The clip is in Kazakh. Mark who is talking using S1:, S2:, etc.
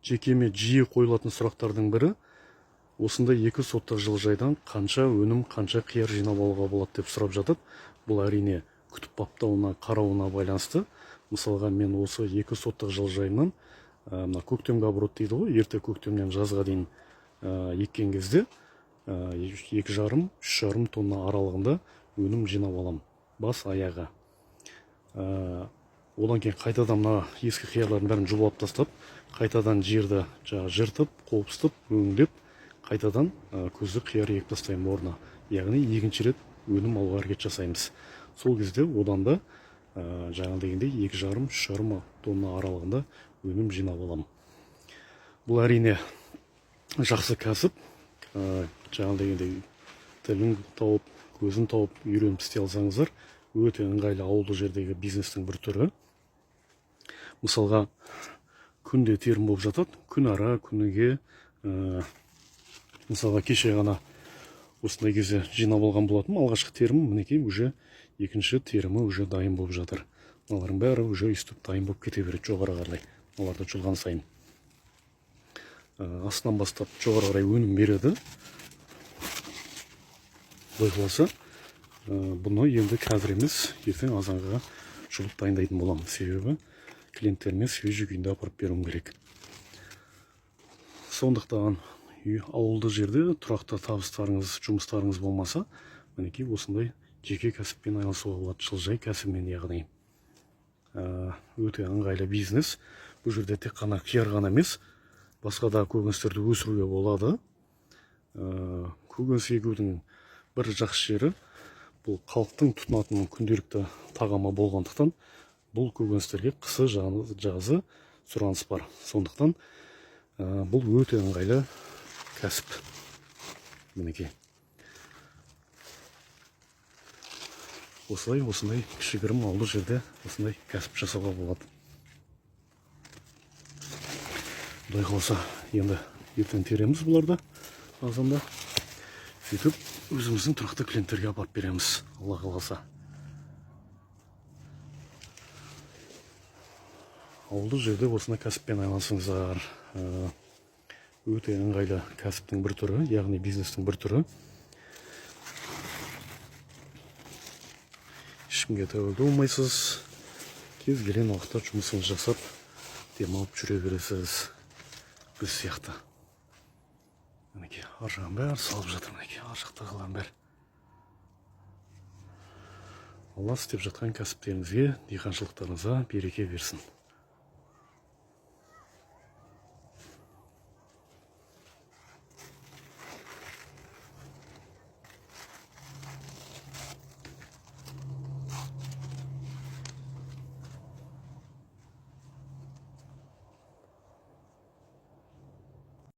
S1: жекеме жиі қойылатын сұрақтардың бірі, осындай 2 соттық жылыжайдан қанша өнім, қанша қияр жинап алуға болады деп сұрап жатып. Бұл әрине күтіп баптауына, қарауына байланысты. Мысалға мен осы 2 соттық жылыжайынан көктемгі оборот дейді ғой, ерте көктемнен жазға дейін еккен кезде 2,5-3,5 тонна аралығында өнім жинап алам, бас аяғы. Одан кейін қайтадан мына ескі қиярлардың бәрін жұлып тастап, қайтадан жерді жыртып, қопсытып, өңдеп, қайтадан көзді қияр егіп тастаймын орнына. Яғни екінші рет өнім алуға әрекет жасаймыз. Сол кезде одан да жаңа дегенде 2,5-3,5 тонна аралығында өнім жинап алам. Бұл әрине жақсы кәсіп. Жаңа дегенде тілін тауып, көзін тауып, үйреніп істей алсаңыздар, өте ыңғайлы ауылды жердегі бизнестің бір түрі. Мысалға, күнде терім болып жатады, күн ара, күніге. Мысалға, кеше ғана осындай кезде жинап алған болатын. Алғашқы терімі, мінекей, уже екінші терімі уже дайын болып жатыр. Олардың бәрі уже үстіп дайын болып кете береді жоғары қарай. Оларды жұлған сайын. Астынан бастап жоғары қарай өнім береді. Бұйқыласа, бұны енді қазір емес, ертең азанға жұлып дайындайтын боламын. Себебі клиенттеріме свежий күйінде апарып беруім керек. Сондықтан ауылды жерде тұрақты табыстарыңыз, жұмыстарыңыз болмаса, мінекей осындай жеке кәсіппен айналысуға болады, жылыжай кәсібімен яғни. Өте ыңғайлы бизнес. Бұл жерде тек қана қияр ғана емес, басқа да көкөністерді өсіруге болады. Көкөніс егудің бір жақсы жері, бұл халықтың тұтынатын күнделікті тағамы болғандықтан, бұл көкөністерге қысы жазы сұраныс бар. Сондықтан бұл өте ыңғайлы кәсіп. Мінекей. Осындай кішігірім ауылды жерде осындай кәсіп жасауға болады. Құдай қаласа, енді ертең тереміз бұларды азанда. Сөйтіп, өзіміздің тұрақты клиенттерге апарып береміз, Алла қаласа. Ауылды жерде осындай кәсіппен айналысыңыздар. Өте ыңғайлы кәсіптің бір түрі, яғни бизнестің бір түрі. Ешкімге тәуелді болмайсыз. Кез келген уақытта жұмысыңызды жасап, демалып жүре бересіз. Біз сияқты. Мінекей, ар жағын бәрі салып жатыр, мінекей, ар жақта қалған бәрі. Алла істеп жатқан кәсіптеріңізге, диқаншылықтарыңызға береке берсін.